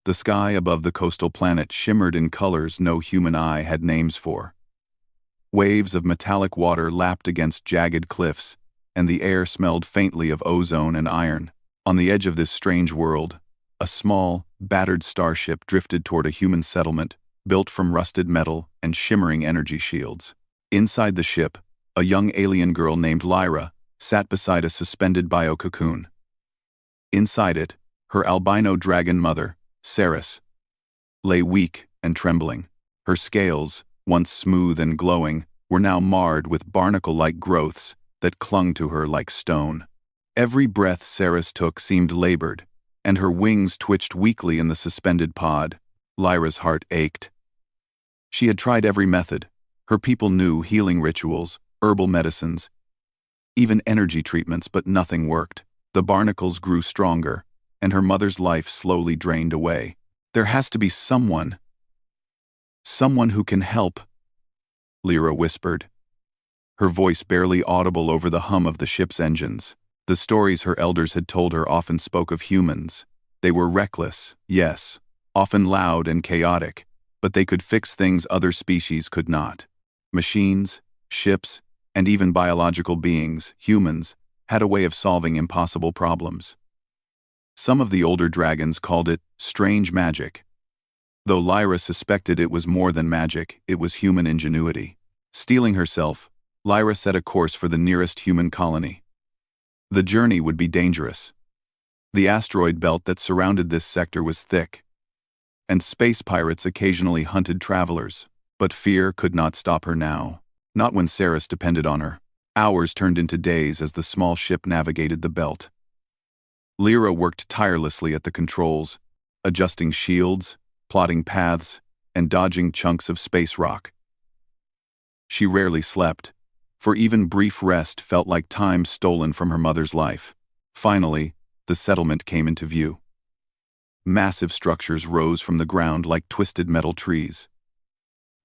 The sky above the coastal planet shimmered in colors no human eye had names for. Waves of metallic water lapped against jagged cliffs, and the air smelled faintly of ozone and iron. On the edge of this strange world, a small, battered starship drifted toward a human settlement, built from rusted metal and shimmering energy shields. Inside the ship, a young alien girl named Lyra sat beside a suspended bio-cocoon. Inside it, her albino dragon mother, Ceres, lay weak and trembling. Her scales, once smooth and glowing, were now marred with barnacle-like growths that clung to her like stone. Every breath Ceres took seemed labored, and her wings twitched weakly in the suspended pod. Lyra's heart ached. She had tried every method. Her people knew healing rituals, herbal medicines, even energy treatments, but nothing worked. The barnacles grew stronger, and her mother's life slowly drained away. There has to be someone who can help, Lyra whispered, her voice barely audible over the hum of the ship's engines. The stories her elders had told her often spoke of humans. They were reckless, yes, often loud and chaotic, but they could fix things other species could not. Machines, ships, and even biological beings, humans, had a way of solving impossible problems. Some of the older dragons called it strange magic. Though Lyra suspected it was more than magic, it was human ingenuity. Steeling herself, Lyra set a course for the nearest human colony. The journey would be dangerous. The asteroid belt that surrounded this sector was thick, and space pirates occasionally hunted travelers. But fear could not stop her now, not when Ceres depended on her. Hours turned into days as the small ship navigated the belt. Lyra worked tirelessly at the controls, adjusting shields, plotting paths, and dodging chunks of space rock. She rarely slept, for even brief rest felt like time stolen from her mother's life. Finally, the settlement came into view. Massive structures rose from the ground like twisted metal trees,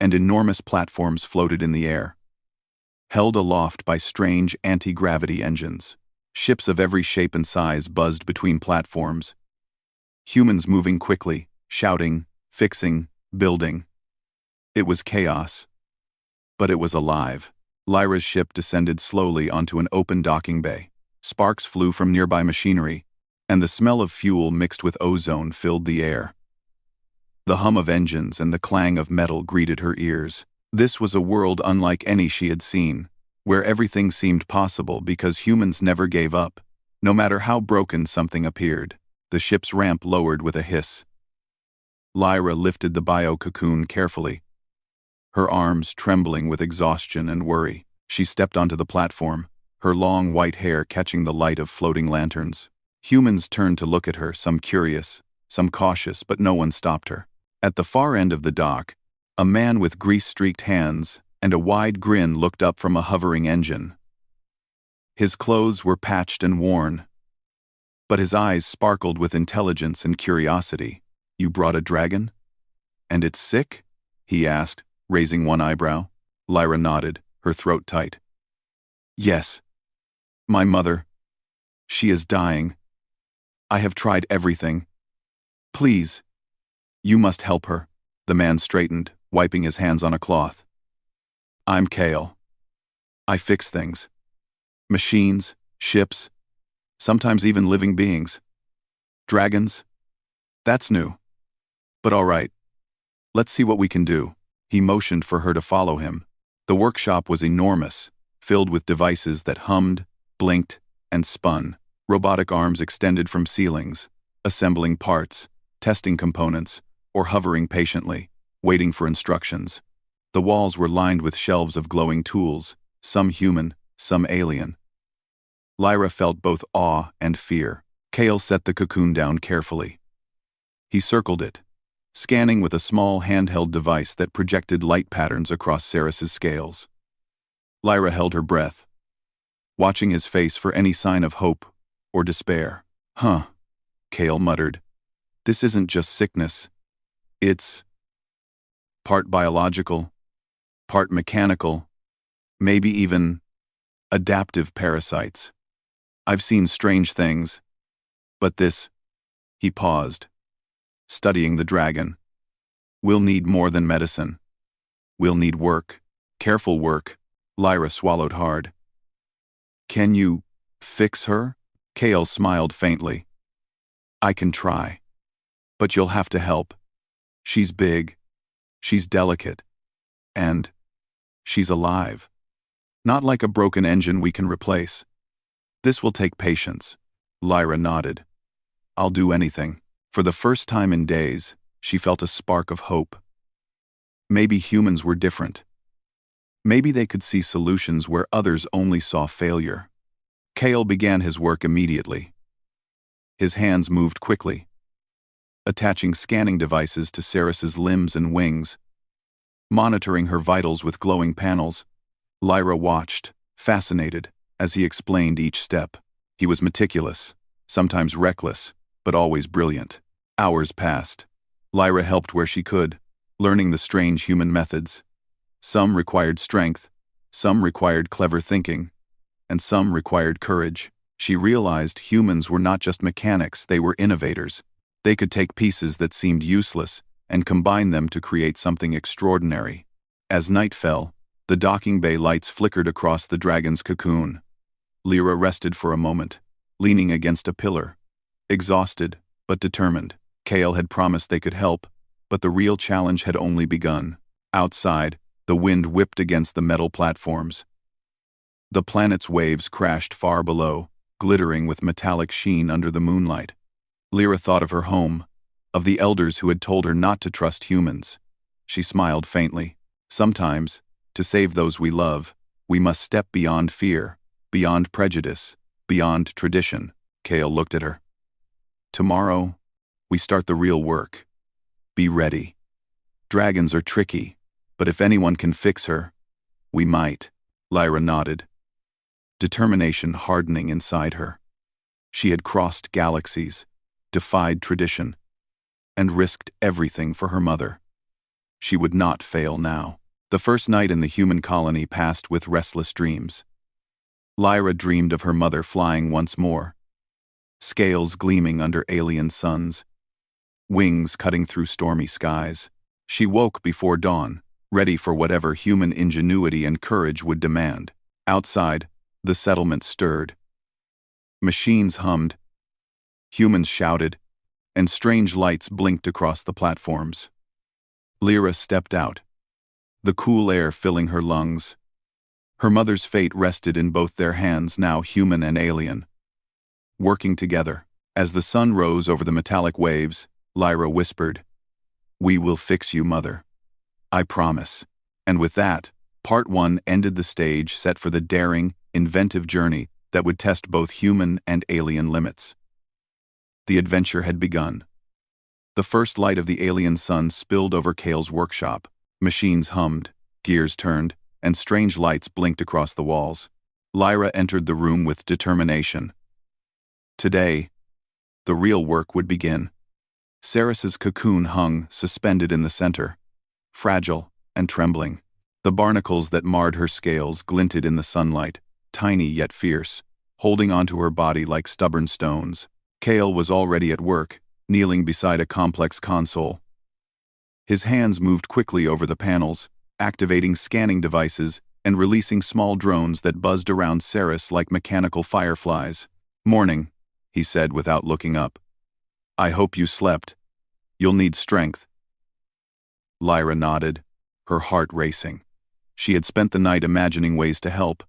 and enormous platforms floated in the air, held aloft by strange anti-gravity engines. Ships of every shape and size buzzed between platforms, humans moving quickly, shouting, fixing, building. It was chaos, but it was alive. Lyra's ship descended slowly onto an open docking bay. Sparks flew from nearby machinery, and the smell of fuel mixed with ozone filled the air. The hum of engines and the clang of metal greeted her ears. This was a world unlike any she had seen, where everything seemed possible because humans never gave up, no matter how broken something appeared. The ship's ramp lowered with a hiss. Lyra lifted the bio-cocoon carefully, her arms trembling with exhaustion and worry. She stepped onto the platform, her long white hair catching the light of floating lanterns. Humans turned to look at her, some curious, some cautious, but no one stopped her. At the far end of the dock, a man with grease-streaked hands and a wide grin looked up from a hovering engine. His clothes were patched and worn, but his eyes sparkled with intelligence and curiosity. "You brought a dragon? And it's sick?" he asked, raising one eyebrow. Lyra nodded, her throat tight. "Yes. My mother. She is dying. I have tried everything. Please, you must help her." The man straightened, wiping his hands on a cloth. "I'm Kale. I fix things. Machines, ships, sometimes even living beings. Dragons? That's new. But all right. Let's see what we can do." He motioned for her to follow him. The workshop was enormous, filled with devices that hummed, blinked, and spun. Robotic arms extended from ceilings, assembling parts, testing components, or hovering patiently, waiting for instructions. The walls were lined with shelves of glowing tools, some human, some alien. Lyra felt both awe and fear. Kale set the cocoon down carefully. He circled it, scanning with a small handheld device that projected light patterns across Ceres's scales. Lyra held her breath, watching his face for any sign of hope or despair. "Huh," Kale muttered. "This isn't just sickness. It's part biological, part mechanical, maybe even adaptive parasites. I've seen strange things, but this..." He paused, studying the dragon. We'll need more than medicine. We'll need work. Careful work. Lyra swallowed hard. Can you fix her? Kale smiled faintly. I can try. But you'll have to help. She's big. She's delicate. And she's alive. Not like a broken engine we can replace. This will take patience. Lyra nodded. I'll do anything. For the first time in days, she felt a spark of hope. Maybe humans were different. Maybe they could see solutions where others only saw failure. Kale began his work immediately. His hands moved quickly, attaching scanning devices to Ceres's limbs and wings, monitoring her vitals with glowing panels. Lyra watched, fascinated, as he explained each step. He was meticulous, sometimes reckless, but always brilliant. Hours passed. Lyra helped where she could, learning the strange human methods. Some required strength, some required clever thinking, and some required courage. She realized humans were not just mechanics, they were innovators. They could take pieces that seemed useless and combine them to create something extraordinary. As night fell, the docking bay lights flickered across the dragon's cocoon. Lyra rested for a moment, leaning against a pillar. Exhausted, but determined. Kale had promised they could help, but the real challenge had only begun. Outside, the wind whipped against the metal platforms. The planet's waves crashed far below, glittering with metallic sheen under the moonlight. Lyra thought of her home, of the elders who had told her not to trust humans. She smiled faintly. Sometimes, to save those we love, we must step beyond fear, beyond prejudice, beyond tradition. Kale looked at her. Tomorrow, we start the real work. Be ready. Dragons are tricky, but if anyone can fix her, we might. Lyra nodded, determination hardening inside her. She had crossed galaxies, defied tradition, and risked everything for her mother. She would not fail now. The first night in the human colony passed with restless dreams. Lyra dreamed of her mother flying once more, scales gleaming under alien suns, wings cutting through stormy skies. She woke before dawn, ready for whatever human ingenuity and courage would demand. Outside, the settlement stirred. Machines hummed, humans shouted, and strange lights blinked across the platforms. Lyra stepped out, the cool air filling her lungs. Her mother's fate rested in both their hands, now human and alien. Working together, as the sun rose over the metallic waves, Lyra whispered, "We will fix you, Mother. I promise." And with that, Part 1 ended the stage set for the daring, inventive journey that would test both human and alien limits. The adventure had begun. The first light of the alien sun spilled over Kale's workshop. Machines hummed, gears turned, and strange lights blinked across the walls. Lyra entered the room with determination. Today, the real work would begin. Ceres's cocoon hung, suspended in the center, fragile and trembling. The barnacles that marred her scales glinted in the sunlight, tiny yet fierce, holding onto her body like stubborn stones. Kale was already at work, kneeling beside a complex console. His hands moved quickly over the panels, activating scanning devices and releasing small drones that buzzed around Ceres like mechanical fireflies. "Morning," he said without looking up. "I hope you slept. You'll need strength." Lyra nodded, her heart racing. She had spent the night imagining ways to help,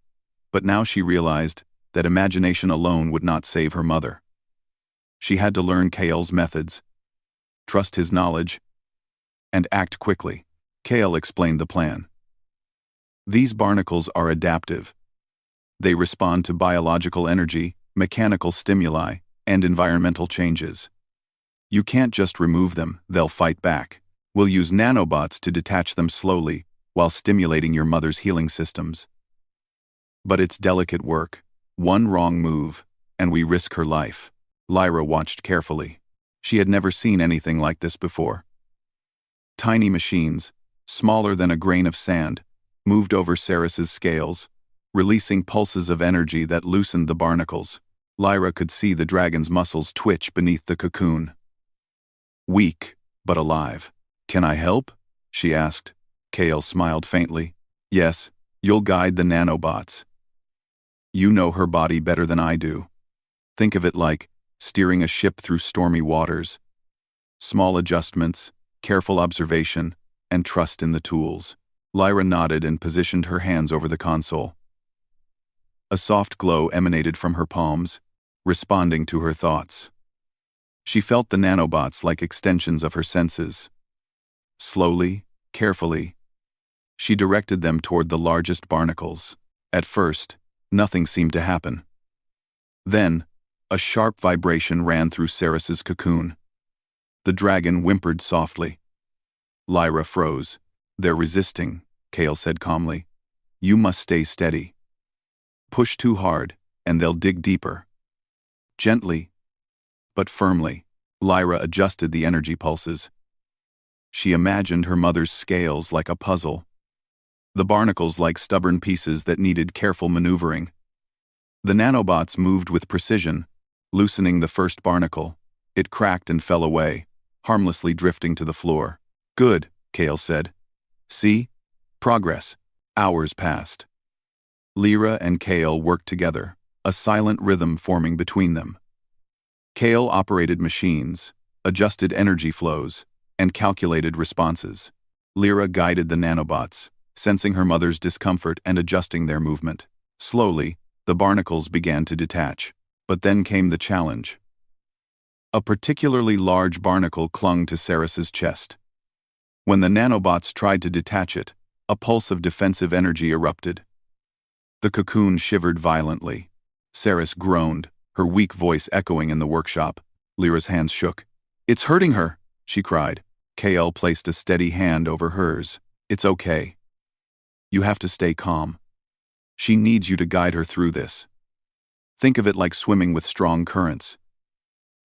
but now she realized that imagination alone would not save her mother. She had to learn Kale's methods, trust his knowledge, and act quickly. Kale explained the plan. These barnacles are adaptive. They respond to biological energy, mechanical stimuli, and environmental changes. You can't just remove them, they'll fight back. We'll use nanobots to detach them slowly while stimulating your mother's healing systems. But it's delicate work. One wrong move, and we risk her life. Lyra watched carefully. She had never seen anything like this before. Tiny machines, smaller than a grain of sand, moved over Ceres's scales, releasing pulses of energy that loosened the barnacles. Lyra could see the dragon's muscles twitch beneath the cocoon. Weak, but alive. "Can I help?" she asked. Kale smiled faintly. "Yes, you'll guide the nanobots. You know her body better than I do. Think of it like steering a ship through stormy waters. Small adjustments, careful observation, and trust in the tools." Lyra nodded and positioned her hands over the console. A soft glow emanated from her palms, responding to her thoughts. She felt the nanobots like extensions of her senses. Slowly, carefully, she directed them toward the largest barnacles. At first, nothing seemed to happen. Then, a sharp vibration ran through Ceres's cocoon. The dragon whimpered softly. Lyra froze. "They're resisting," Kale said calmly. "You must stay steady. Push too hard, and they'll dig deeper." Gently, but firmly, Lyra adjusted the energy pulses. She imagined her mother's scales like a puzzle, the barnacles like stubborn pieces that needed careful maneuvering. The nanobots moved with precision, loosening the first barnacle. It cracked and fell away, harmlessly drifting to the floor. "Good," Kale said. "See? Progress." Hours passed. Lyra and Kale worked together, a silent rhythm forming between them. Kale operated machines, adjusted energy flows, and calculated responses. Lyra guided the nanobots, sensing her mother's discomfort and adjusting their movement. Slowly, the barnacles began to detach. But then came the challenge. A particularly large barnacle clung to Ceres's chest. When the nanobots tried to detach it, a pulse of defensive energy erupted. The cocoon shivered violently. Ceres groaned, her weak voice echoing in the workshop. Lyra's hands shook. "It's hurting her," she cried. Kale placed a steady hand over hers. "It's okay. You have to stay calm. She needs you to guide her through this. Think of it like swimming with strong currents.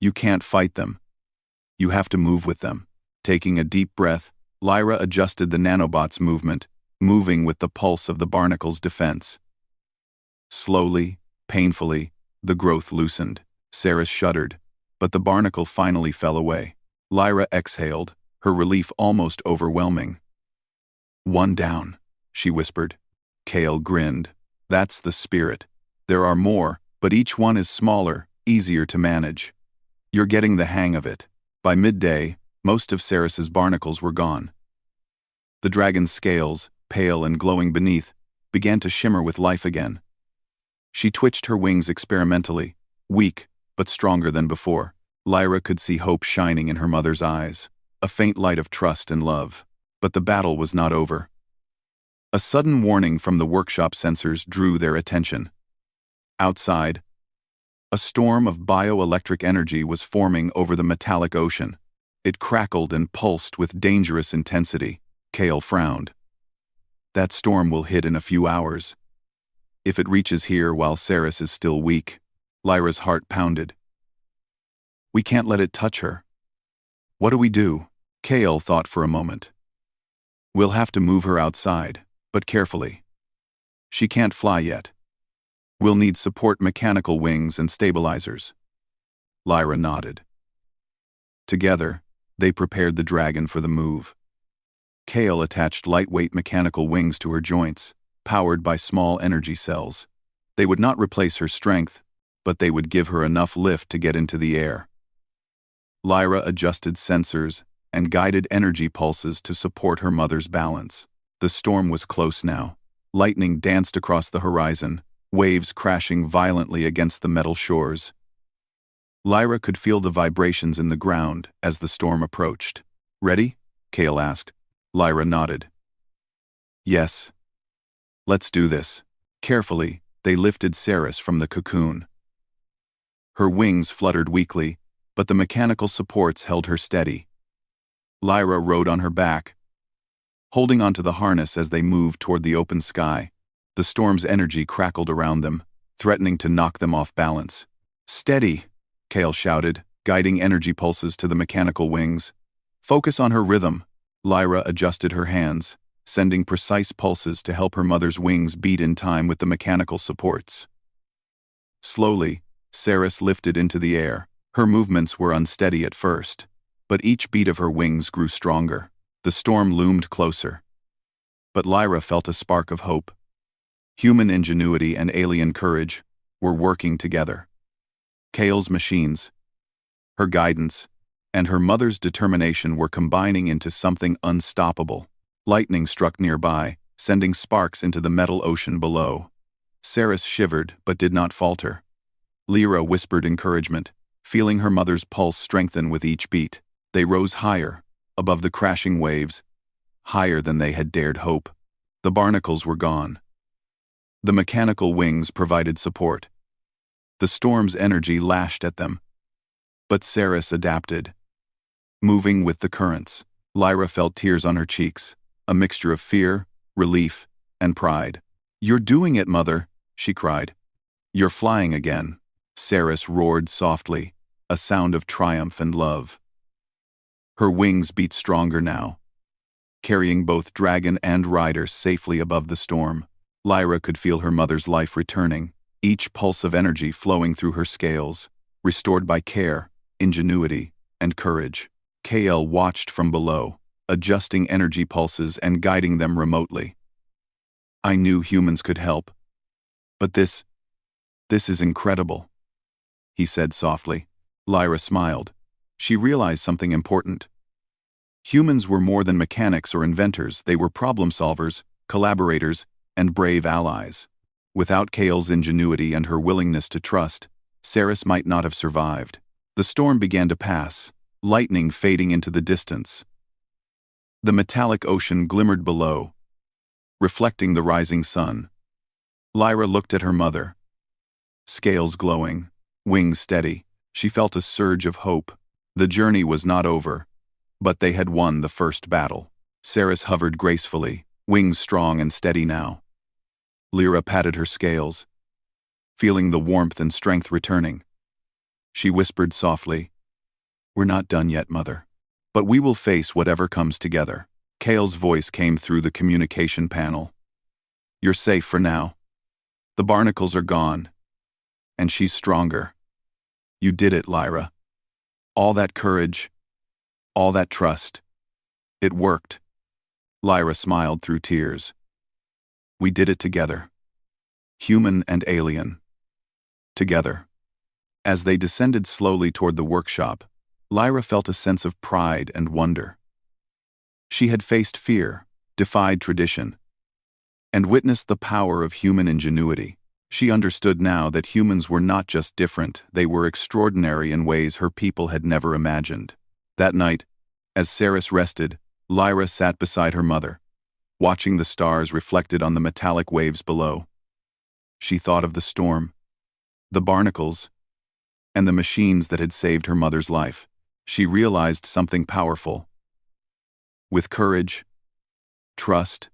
You can't fight them. You have to move with them." Taking a deep breath, Lyra adjusted the nanobot's movement, moving with the pulse of the barnacle's defense. Slowly, painfully, the growth loosened. Ceres shuddered, but the barnacle finally fell away. Lyra exhaled, her relief almost overwhelming. "One down," she whispered. Kale grinned. "That's the spirit. There are more, but each one is smaller, easier to manage. You're getting the hang of it." By midday, most of Ceres's barnacles were gone. The dragon's scales, pale and glowing beneath, began to shimmer with life again. She twitched her wings experimentally, weak but stronger than before. Lyra could see hope shining in her mother's eyes, a faint light of trust and love. But the battle was not over. A sudden warning from the workshop sensors drew their attention. Outside, a storm of bioelectric energy was forming over the metallic ocean. It crackled and pulsed with dangerous intensity. Kale frowned. "That storm will hit in a few hours. If it reaches here while Ceres is still weak." Lyra's heart pounded. "We can't let it touch her. What do we do?" Kale thought for a moment. "We'll have to move her outside, but carefully. She can't fly yet. We'll need support mechanical wings and stabilizers." Lyra nodded. Together, they prepared the dragon for the move. Kale attached lightweight mechanical wings to her joints, powered by small energy cells. They would not replace her strength, but they would give her enough lift to get into the air. Lyra adjusted sensors and guided energy pulses to support her mother's balance. The storm was close now. Lightning danced across the horizon, waves crashing violently against the metal shores. Lyra could feel the vibrations in the ground as the storm approached. "Ready?" Kale asked. Lyra nodded. "Yes. Let's do this." Carefully, they lifted Ceres from the cocoon. Her wings fluttered weakly, but the mechanical supports held her steady. Lyra rode on her back, holding onto the harness as they moved toward the open sky. The storm's energy crackled around them, threatening to knock them off balance. "Steady," Kale shouted, guiding energy pulses to the mechanical wings. "Focus on her rhythm." Lyra adjusted her hands, sending precise pulses to help her mother's wings beat in time with the mechanical supports. Slowly, Ceres lifted into the air. Her movements were unsteady at first, But each beat of her wings grew stronger. The storm loomed closer. But Lyra felt a spark of hope. Human ingenuity and alien courage were working together. Kale's machines, her guidance, and her mother's determination were combining into something unstoppable. Lightning struck nearby, sending sparks into the metal ocean below. Saris shivered but did not falter. Lyra whispered encouragement, feeling her mother's pulse strengthen with each beat. They rose higher, above the crashing waves, higher than they had dared hope. The barnacles were gone. The mechanical wings provided support. The storm's energy lashed at them. But Saris adapted. Moving with the currents, Lyra felt tears on her cheeks, a mixture of fear, relief, and pride. "You're doing it, Mother," she cried. "You're flying again." Saris roared softly, a sound of triumph and love. Her wings beat stronger now, carrying both dragon and rider safely above the storm. Lyra could feel her mother's life returning, each pulse of energy flowing through her scales, restored by care, ingenuity, and courage. Kale watched from below, adjusting energy pulses and guiding them remotely. "I knew humans could help. But this is incredible," he said softly. Lyra smiled. She realized something important. Humans were more than mechanics or inventors. They were problem solvers, collaborators, and brave allies. Without Kale's ingenuity and her willingness to trust, Saris might not have survived. The storm began to pass, lightning fading into the distance. The metallic ocean glimmered below, reflecting the rising sun. Lyra looked at her mother. Scales glowing, wings steady, she felt a surge of hope. The journey was not over, but they had won the first battle. Saris hovered gracefully, wings strong and steady now. Lyra patted her scales, feeling the warmth and strength returning. She whispered softly, "We're not done yet, Mother. But we will face whatever comes together." Kale's voice came through the communication panel. "You're safe for now. The barnacles are gone, and she's stronger. You did it, Lyra. All that courage, all that trust. It worked." Lyra smiled through tears. "We did it together. Human and alien. Together." As they descended slowly toward the workshop, Lyra felt a sense of pride and wonder. She had faced fear, defied tradition, and witnessed the power of human ingenuity. She understood now that humans were not just different, they were extraordinary in ways her people had never imagined. That night, as Saris rested, Lyra sat beside her mother, watching the stars reflected on the metallic waves below. She thought of the storm, the barnacles, and the machines that had saved her mother's life. She realized something powerful. With courage, trust,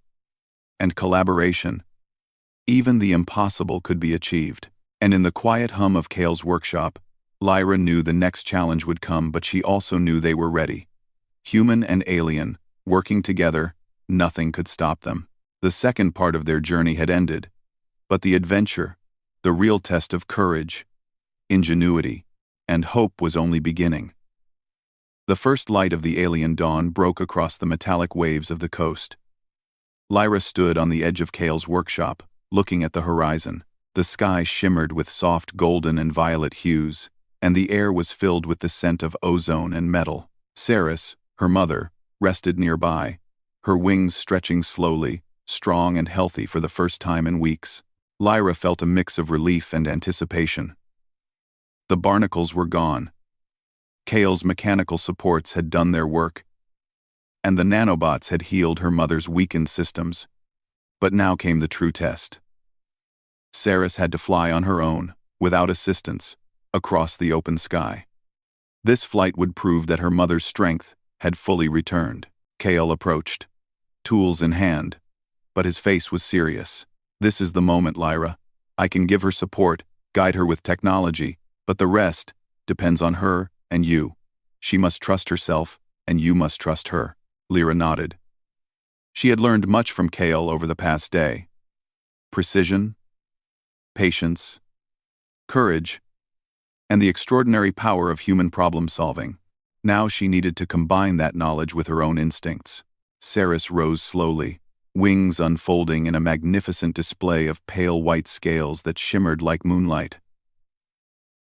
and collaboration, even the impossible could be achieved. And in the quiet hum of Kale's workshop, Lyra knew the next challenge would come, but she also knew they were ready. Human and alien, working together, nothing could stop them. The second part of their journey had ended, but the adventure, the real test of courage, ingenuity, and hope was only beginning. The first light of the alien dawn broke across the metallic waves of the coast. Lyra stood on the edge of Kale's workshop, looking at the horizon. The sky shimmered with soft golden and violet hues, and the air was filled with the scent of ozone and metal. Saris, her mother, rested nearby, her wings stretching slowly, strong and healthy for the first time in weeks. Lyra felt a mix of relief and anticipation. The barnacles were gone. Kale's mechanical supports had done their work, and the nanobots had healed her mother's weakened systems. But now came the true test. Saris had to fly on her own, without assistance, across the open sky. This flight would prove that her mother's strength had fully returned. Kale approached, tools in hand, but his face was serious. "This is the moment, Lyra. I can give her support, guide her with technology, but the rest depends on her and you. She must trust herself, and you must trust her." Lyra nodded. She had learned much from Kale over the past day. Precision, patience, courage, and the extraordinary power of human problem-solving. Now she needed to combine that knowledge with her own instincts. Ceres rose slowly, wings unfolding in a magnificent display of pale white scales that shimmered like moonlight.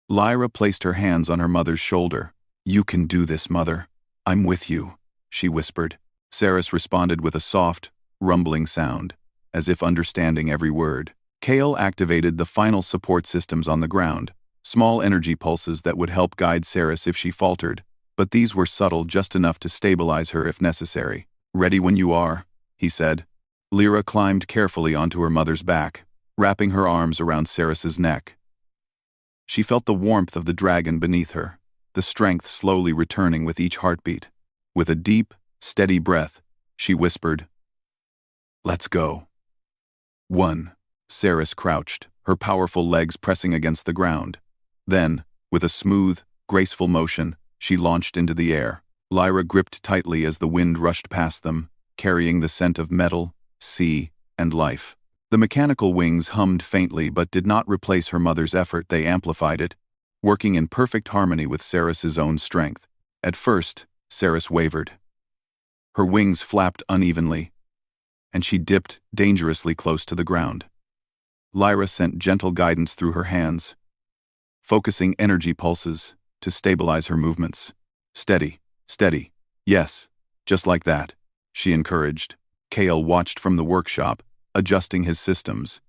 Lyra placed her hands on her mother's shoulder. "You can do this, Mother. I'm with you," she whispered. Ceres responded with a soft, rumbling sound, as if understanding every word. Kale activated the final support systems on the ground, small energy pulses that would help guide Ceres if she faltered, but these were subtle just enough to stabilize her if necessary. "Ready when you are," he said. Lyra climbed carefully onto her mother's back, wrapping her arms around Ceres's neck. She felt the warmth of the dragon beneath her, the strength slowly returning with each heartbeat. With a deep, steady breath, she whispered, "Let's go." 1. Ceres crouched, her powerful legs pressing against the ground. Then, with a smooth, graceful motion, she launched into the air. Lyra gripped tightly as the wind rushed past them, carrying the scent of metal, sea, and life. The mechanical wings hummed faintly but did not replace her mother's effort, they amplified it, working in perfect harmony with Ceres's own strength. At first, Ceres wavered. Her wings flapped unevenly, and she dipped dangerously close to the ground. Lyra sent gentle guidance through her hands, focusing energy pulses to stabilize her movements. "Steady, steady. Yes, just like that," she encouraged. Kale watched from the workshop, adjusting his systems.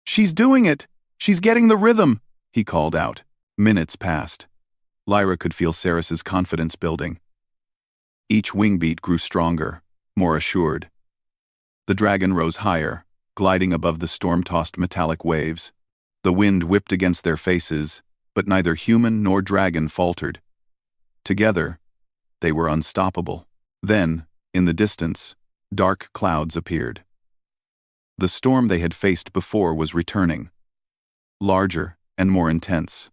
"She's doing it! She's getting the rhythm!" he called out. Minutes passed. Lyra could feel Ceres's confidence building. Each wing beat grew stronger, more assured. The dragon rose higher, gliding above the storm-tossed metallic waves. The wind whipped against their faces, but neither human nor dragon faltered. Together, they were unstoppable. Then, in the distance, dark clouds appeared. The storm they had faced before was returning, larger and more intense.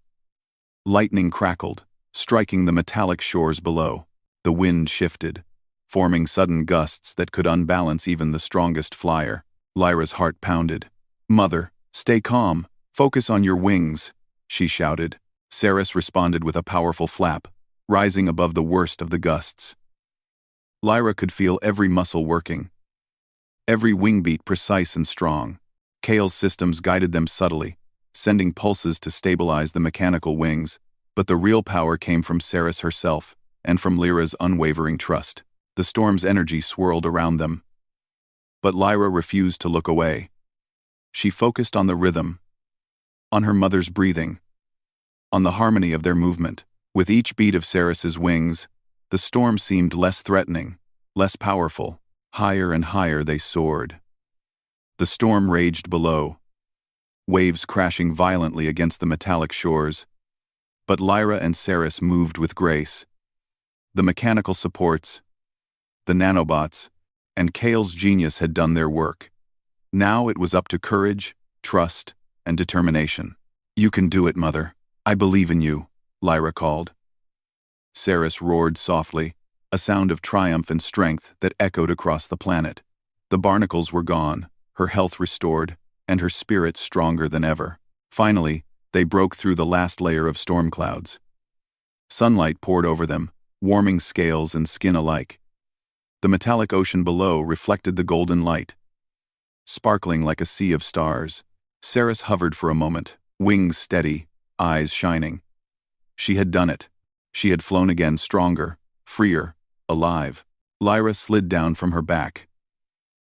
Lightning crackled, striking the metallic shores below. The wind shifted, forming sudden gusts that could unbalance even the strongest flyer. Lyra's heart pounded. "Mother, stay calm. Focus on your wings," she shouted. Ceres responded with a powerful flap, rising above the worst of the gusts. Lyra could feel every muscle working, every wing beat precise and strong. Kale's systems guided them subtly, sending pulses to stabilize the mechanical wings, but the real power came from Ceres herself and from Lyra's unwavering trust. The storm's energy swirled around them, but Lyra refused to look away. She focused on the rhythm, on her mother's breathing, on the harmony of their movement. With each beat of Ceres's wings, the storm seemed less threatening, less powerful. Higher and higher they soared. The storm raged below, waves crashing violently against the metallic shores, but Lyra and Ceres moved with grace. The mechanical supports, the nanobots, and Kale's genius had done their work. Now it was up to courage, trust, and determination. "You can do it, Mother. I believe in you," Lyra called. Ceres roared softly, a sound of triumph and strength that echoed across the planet. The Barnacles were gone, her health restored, and her spirit stronger than ever. Finally, they broke through the last layer of storm clouds. Sunlight poured over them, warming scales and skin alike. The metallic ocean below reflected the golden light, sparkling like a sea of stars. Ceres hovered for a moment, wings steady, eyes shining. She had done it. She had flown again, stronger, freer, alive. Lyra slid down from her back,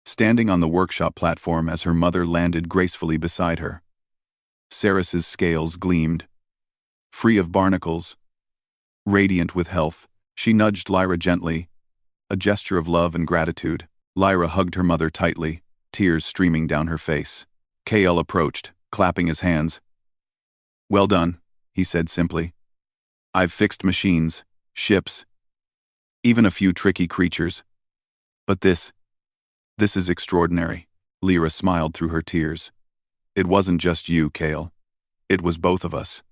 standing on the workshop platform as her mother landed gracefully beside her. Ceres's scales gleamed, free of barnacles, radiant with health. She nudged Lyra gently, a gesture of love and gratitude. Lyra hugged her mother tightly, tears streaming down her face. Kale approached, clapping his hands. "Well done," he said simply. "I've fixed machines, ships, even a few tricky creatures. But this is extraordinary." Lyra smiled through her tears. "It wasn't just you, Kale. It was both of us.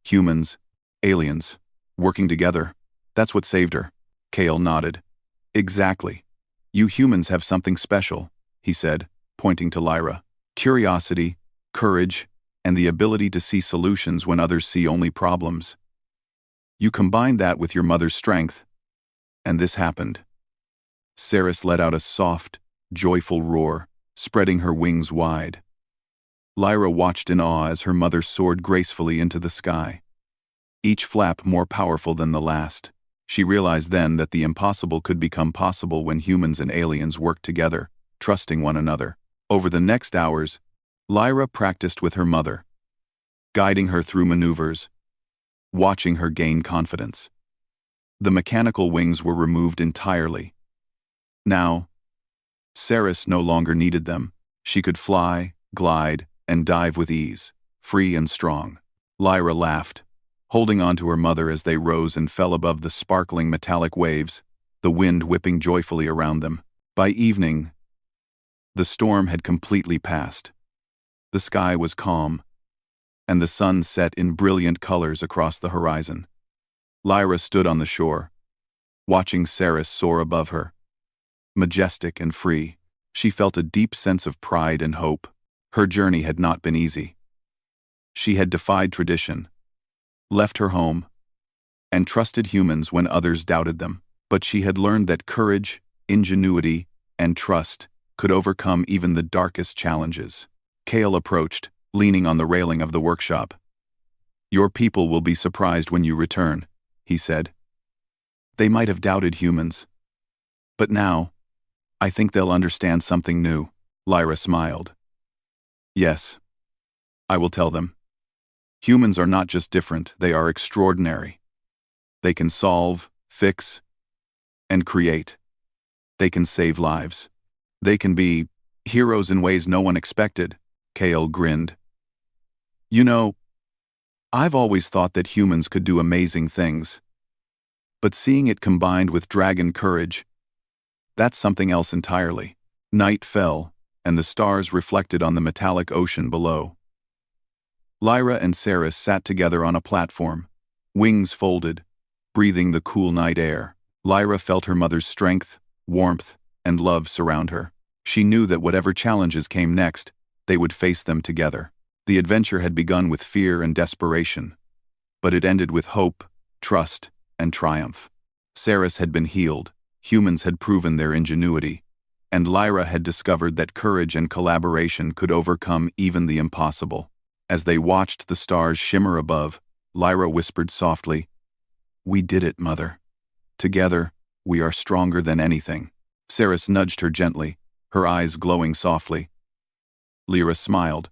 Humans, aliens, working together. That's what saved her." Kale nodded. "Exactly. You humans have something special," he said, pointing to Lyra. "Curiosity, courage, and the ability to see solutions when others see only problems." You combine that with your mother's strength, and this happened. Ceres let out a soft, joyful roar, spreading her wings wide. Lyra watched in awe as her mother soared gracefully into the sky. Each flap more powerful than the last. She realized then that the impossible could become possible when humans and aliens worked together, trusting one another. Over the next hours, Lyra practiced with her mother, guiding her through maneuvers, watching her gain confidence. The mechanical wings were removed entirely. Now, Ceres no longer needed them. She could fly, glide, and dive with ease, free and strong. Lyra laughed, holding on to her mother as they rose and fell above the sparkling metallic waves, the wind whipping joyfully around them. By evening, the storm had completely passed. The sky was calm, and the sun set in brilliant colors across the horizon. Lyra stood on the shore, watching Ceres soar above her. Majestic and free, she felt a deep sense of pride and hope. Her journey had not been easy. She had defied tradition, left her home, and trusted humans when others doubted them. But she had learned that courage, ingenuity, and trust could overcome even the darkest challenges. Kale approached, leaning on the railing of the workshop. "Your people will be surprised when you return," he said. "They might have doubted humans, but now, I think they'll understand something new." Lyra smiled. "Yes, I will tell them. Humans are not just different, they are extraordinary. They can solve, fix, and create. They can save lives. They can be heroes in ways no one expected." Kale grinned. "You know, I've always thought that humans could do amazing things. But seeing it combined with dragon courage, that's something else entirely." Night fell, and the stars reflected on the metallic ocean below. Lyra and Ceres sat together on a platform, wings folded, breathing the cool night air. Lyra felt her mother's strength, warmth, and love surround her. She knew that whatever challenges came next, they would face them together. The adventure had begun with fear and desperation, but it ended with hope, trust, and triumph. Ceres had been healed, humans had proven their ingenuity, and Lyra had discovered that courage and collaboration could overcome even the impossible. As they watched the stars shimmer above, Lyra whispered softly, "We did it, Mother. Together, we are stronger than anything." Ceres nudged her gently, her eyes glowing softly. Lyra smiled,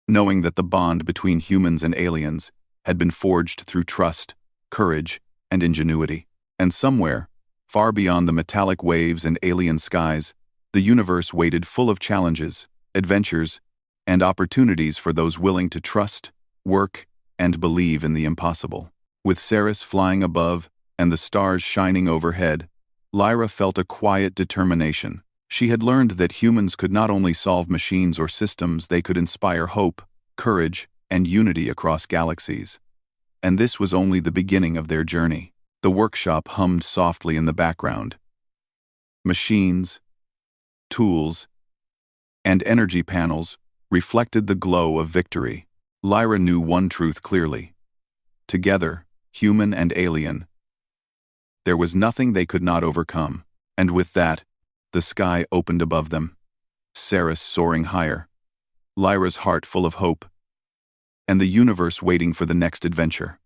knowing that the bond between humans and aliens had been forged through trust, courage, and ingenuity. And somewhere, far beyond the metallic waves and alien skies, the universe waited full of challenges, adventures, and opportunities for those willing to trust, work, and believe in the impossible. With Ceres flying above and the stars shining overhead, Lyra felt a quiet determination. She had learned that humans could not only solve machines or systems, they could inspire hope, courage, and unity across galaxies. And this was only the beginning of their journey. The workshop hummed softly in the background. Machines, tools, and energy panels reflected the glow of victory. Lyra knew one truth clearly. Together, human and alien, there was nothing they could not overcome. And with that, the sky opened above them, Ceres soaring higher, Lyra's heart full of hope, and the universe waiting for the next adventure.